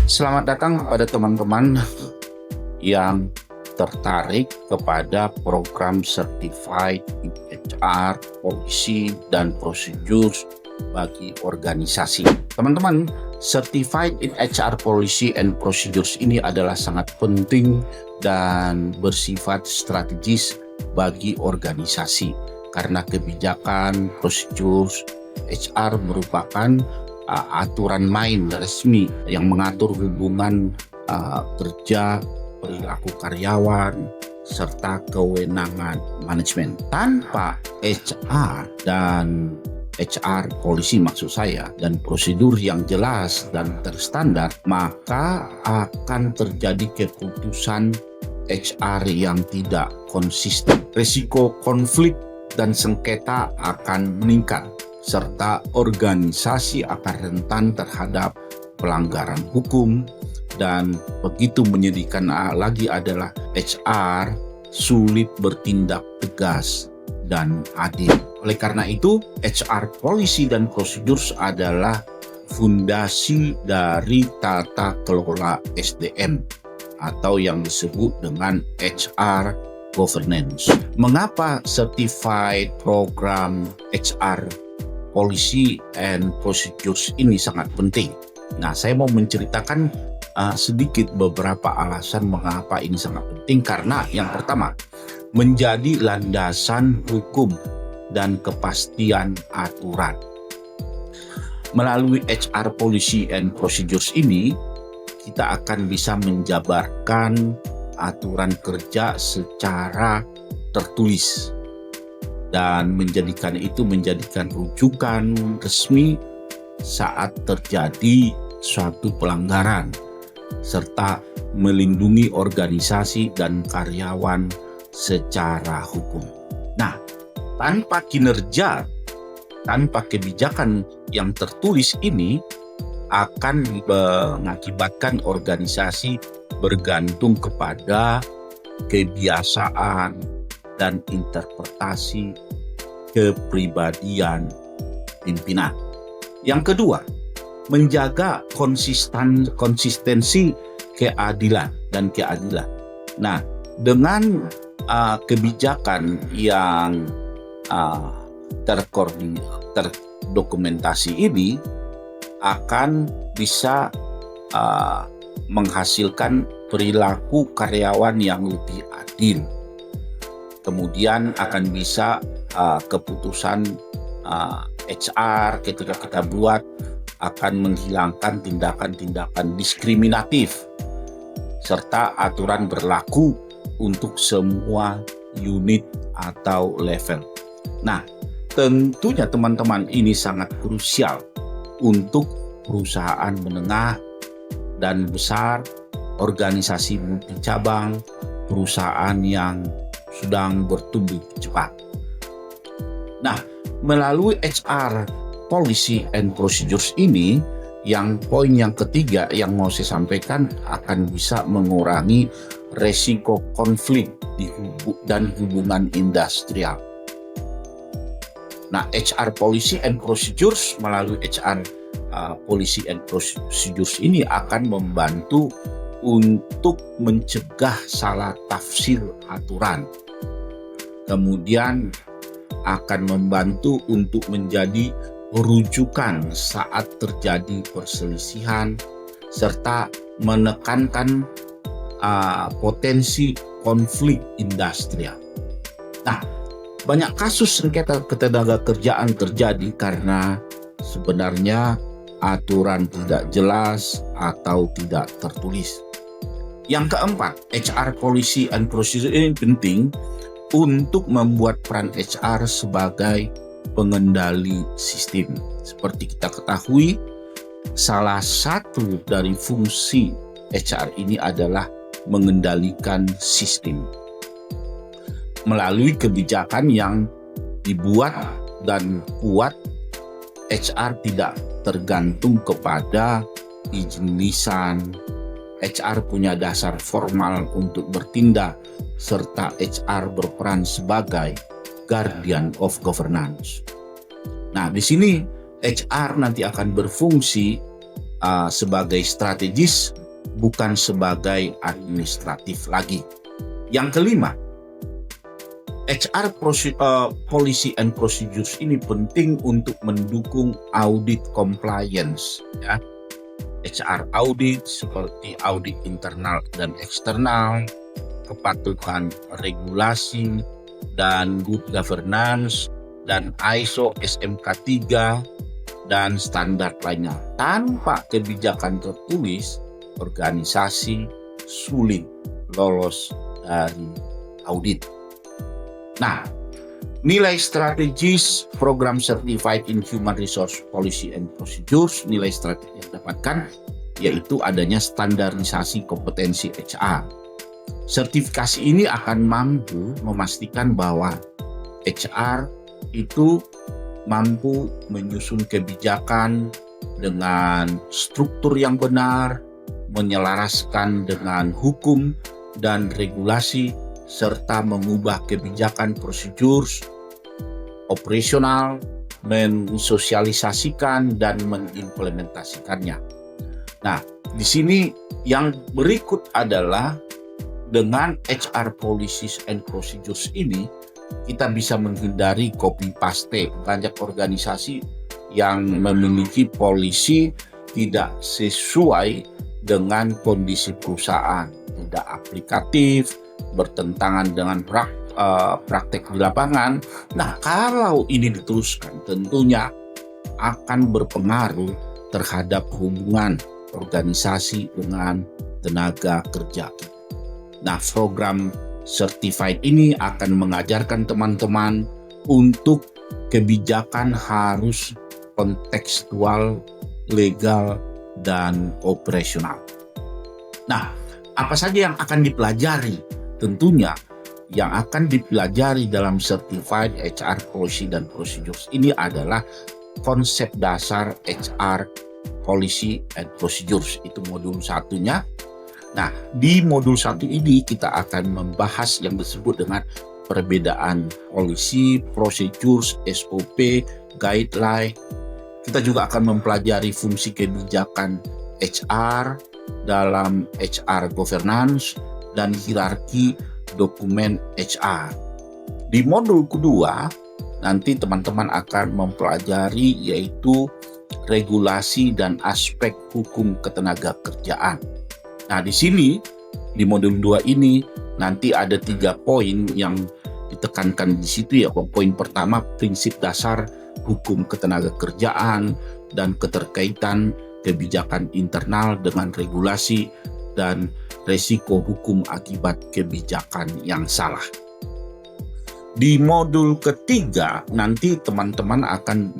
Selamat datang kepada teman-teman yang tertarik kepada program Certified in HR, Policy, dan Prosedur bagi organisasi. Teman-teman, Certified in HR, Policy, and Procedures ini adalah sangat penting dan bersifat strategis bagi organisasi karena kebijakan, prosedur, HR merupakan aturan main resmi yang mengatur hubungan kerja, perilaku karyawan, serta kewenangan manajemen. Tanpa HR polisi maksud saya, dan prosedur yang jelas dan terstandar, maka akan terjadi keputusan HR yang tidak konsisten. Risiko konflik dan sengketa akan meningkat, serta organisasi akan rentan terhadap pelanggaran hukum, dan begitu menyedihkan lagi adalah HR sulit bertindak tegas dan adil. Oleh karena itu, HR Policy dan Prosedur adalah fondasi dari tata kelola SDM atau yang disebut dengan HR Governance. Mengapa Certified Program HR Policy and Procedures ini sangat penting? Nah, saya mau menceritakan sedikit beberapa alasan mengapa ini sangat penting. Karena yang pertama, menjadi landasan hukum dan kepastian aturan. Melalui HR Policy and Procedures ini, kita akan bisa menjabarkan aturan kerja secara tertulis dan menjadikan rujukan resmi saat terjadi suatu pelanggaran, serta melindungi organisasi dan karyawan secara hukum. Nah, tanpa kebijakan yang tertulis ini akan mengakibatkan organisasi bergantung kepada kebiasaan dan interpretasi kepribadian pimpinan. Yang kedua, menjaga konsistensi keadilan. Nah, dengan kebijakan yang terdokumentasi ini akan bisa menghasilkan perilaku karyawan yang lebih adil. Kemudian akan bisa keputusan HR ketika kita buat akan menghilangkan tindakan-tindakan diskriminatif, serta aturan berlaku untuk semua unit atau level. Nah, tentunya teman-teman ini sangat krusial untuk perusahaan menengah dan besar, organisasi multi cabang, perusahaan yang sedang bertumbuh cepat. Nah, melalui HR Policy and Procedures ini, poin yang ketiga yang mau saya sampaikan akan bisa mengurangi resiko konflik dan hubungan industrial. Nah, HR Policy and Procedures melalui HR Policy and Procedures ini akan membantu untuk mencegah salah tafsir aturan. Kemudian akan membantu untuk menjadi rujukan saat terjadi perselisihan, serta menekankan potensi konflik industrial. Nah, banyak kasus sengketa ketenagakerjaan terjadi karena sebenarnya aturan tidak jelas atau tidak tertulis. Yang keempat, HR Policy and Procedure ini penting untuk membuat peran HR sebagai pengendali sistem. Seperti kita ketahui, salah satu dari fungsi HR ini adalah mengendalikan sistem. Melalui kebijakan yang dibuat dan kuat, HR tidak tergantung kepada izin lisan. HR punya dasar formal untuk bertindak, serta HR berperan sebagai guardian of governance. Nah, di sini HR nanti akan berfungsi sebagai strategis, bukan sebagai administratif lagi. Yang kelima, HR policy and procedures ini penting untuk mendukung audit compliance, ya. HR audit seperti audit internal dan eksternal, kepatuhan regulasi dan good governance, dan ISO SMK 3 dan standar lainnya. Tanpa kebijakan tertulis, organisasi sulit lolos dari audit. Nah, nilai strategis program Certified in Human Resource Policy and Procedures, nilai strategis yang didapatkan yaitu adanya standarisasi kompetensi HR. Sertifikasi ini akan mampu memastikan bahwa HR itu mampu menyusun kebijakan dengan struktur yang benar, menyelaraskan dengan hukum dan regulasi, serta mengubah kebijakan prosedur operasional, mensosialisasikan dan mengimplementasikannya. Nah, di sini yang berikut adalah dengan HR policies and procedures ini kita bisa menghindari copy paste. Banyak organisasi yang memiliki polisi tidak sesuai dengan kondisi perusahaan, tidak aplikatif, bertentangan dengan praktek di lapangan. Nah, kalau ini diteruskan tentunya akan berpengaruh terhadap hubungan organisasi dengan tenaga kerja. Nah, program Certified ini akan mengajarkan teman-teman untuk kebijakan harus kontekstual, legal, dan operasional. Nah, apa saja yang akan dipelajari? Tentunya yang akan dipelajari dalam Certified HR Policy dan Procedures ini adalah konsep dasar HR Policy and Procedures. Itu modul satunya. Nah, di modul 1 ini kita akan membahas yang disebut dengan perbedaan policy, procedures, SOP, guideline. Kita juga akan mempelajari fungsi kebijakan HR dalam HR governance dan hierarki dokumen HR. Di modul kedua, nanti teman-teman akan mempelajari yaitu regulasi dan aspek hukum ketenaga kerjaan. Nah, di sini di modul 2 ini nanti ada 3 poin yang ditekankan di situ, ya. Poin pertama, prinsip dasar hukum ketenaga kerjaan dan keterkaitan kebijakan internal dengan regulasi dan resiko hukum akibat kebijakan yang salah. Di modul ketiga nanti teman-teman akan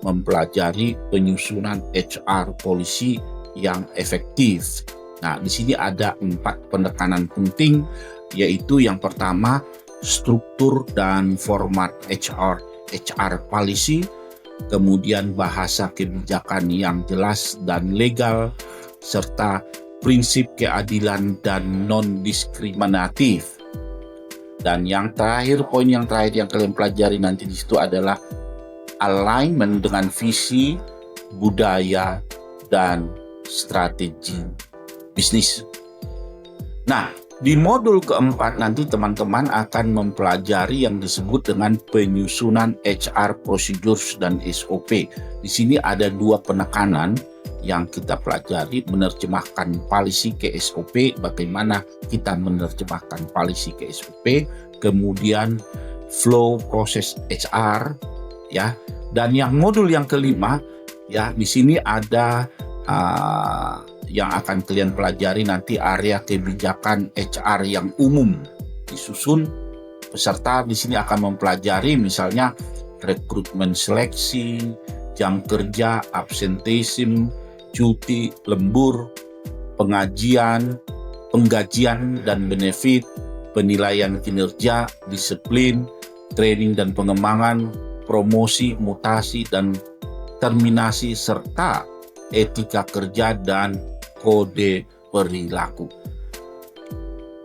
mempelajari penyusunan HR policy yang efektif. Nah, di sini ada 4 penekanan penting, yaitu yang pertama, struktur dan format HR policy, kemudian bahasa kebijakan yang jelas dan legal, serta prinsip keadilan dan non-diskriminatif. Dan yang terakhir, poin yang terakhir yang kalian pelajari nanti di situ adalah alignment dengan visi, budaya, dan strategi bisnis. Nah, di modul keempat nanti teman-teman akan mempelajari yang disebut dengan penyusunan HR procedures dan SOP. Di sini ada 2 penekanan yang kita pelajari, menerjemahkan policy ke SOP, bagaimana kita menerjemahkan policy ke SOP, kemudian flow proses HR, ya. Dan yang modul yang kelima, ya, di sini ada yang akan kalian pelajari nanti area kebijakan HR yang umum disusun. Peserta di sini akan mempelajari misalnya rekrutmen seleksi, jam kerja, absenteeism, cuti, lembur, penggajian dan benefit, penilaian kinerja, disiplin, training dan pengembangan, promosi, mutasi dan terminasi, serta etika kerja dan kode perilaku.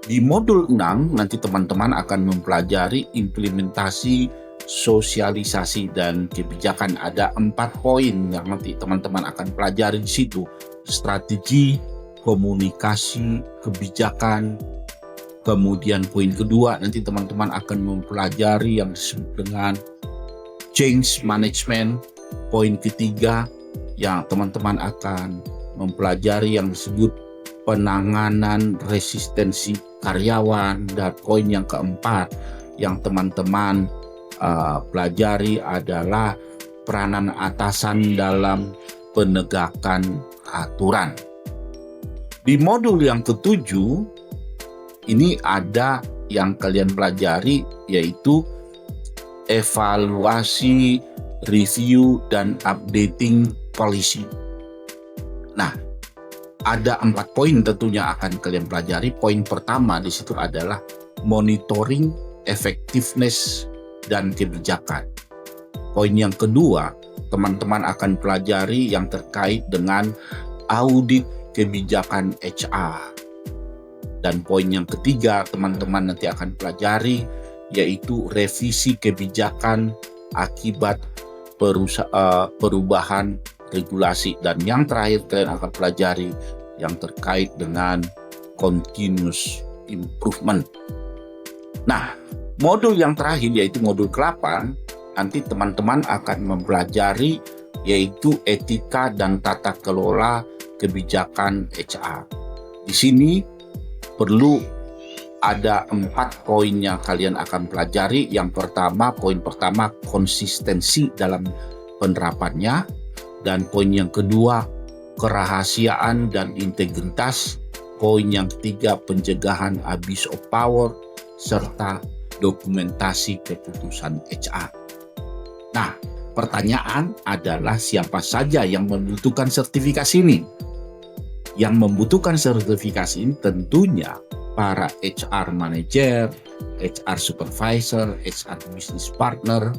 Di modul 6 nanti teman-teman akan mempelajari implementasi, sosialisasi, dan kebijakan. Ada 4 poin yang nanti teman-teman akan pelajari di situ. Strategi, komunikasi, kebijakan. Kemudian poin kedua nanti teman-teman akan mempelajari yang disebut dengan change management. Poin ketiga yang teman-teman akan mempelajari yang disebut penanganan resistensi karyawan. Dan poin yang keempat yang teman-teman pelajari adalah peranan atasan dalam penegakan aturan. Di modul yang ketujuh ini ada yang kalian pelajari, yaitu evaluasi, review, dan updating policy. Nah, ada 4 poin tentunya akan kalian pelajari. Poin pertama di situ adalah monitoring effectiveness dan kebijakan. Poin yang kedua, teman-teman akan pelajari yang terkait dengan audit kebijakan HR. Dan poin yang ketiga, teman-teman nanti akan pelajari yaitu revisi kebijakan akibat perubahan regulasi. Dan yang terakhir kalian akan pelajari yang terkait dengan continuous improvement. Nah, modul yang terakhir yaitu modul ke-8, nanti teman-teman akan mempelajari yaitu etika dan tata kelola kebijakan HR. Di sini perlu ada 4 poin yang kalian akan pelajari. Yang pertama, poin pertama konsistensi dalam penerapannya. Dan poin yang kedua, kerahasiaan dan integritas. Poin yang ketiga, pencegahan abuse of power, serta dokumentasi keputusan HR. Nah, pertanyaan adalah siapa saja yang membutuhkan sertifikasi ini? Yang membutuhkan sertifikasi ini tentunya para HR manager, HR supervisor, HR business partner,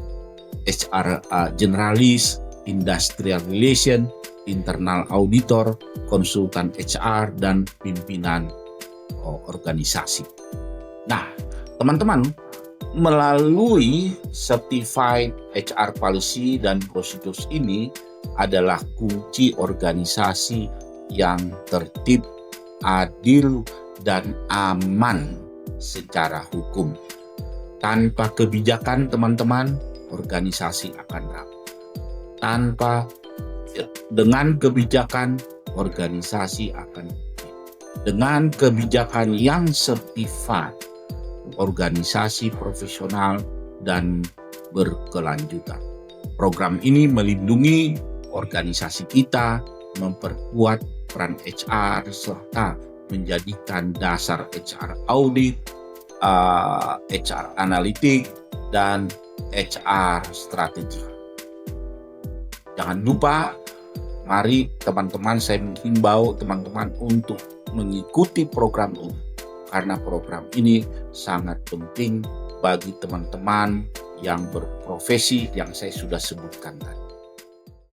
HR generalis, industrial relation, internal auditor, konsultan HR, dan pimpinan organisasi. Nah, teman-teman, melalui certified HR policy dan procedures ini adalah kunci organisasi yang tertib, adil, dan aman secara hukum. Tanpa kebijakan, teman-teman, organisasi akan rapuh. Dengan kebijakan, organisasi akan dengan kebijakan yang certified, organisasi profesional dan berkelanjutan. Program ini melindungi organisasi kita, memperkuat peran HR, serta menjadikan dasar HR audit, HR analitik, dan HR strategi. Jangan lupa, mari teman-teman, saya menghimbau teman-teman untuk mengikuti program ini, karena program ini sangat penting bagi teman-teman yang berprofesi yang saya sudah sebutkan tadi.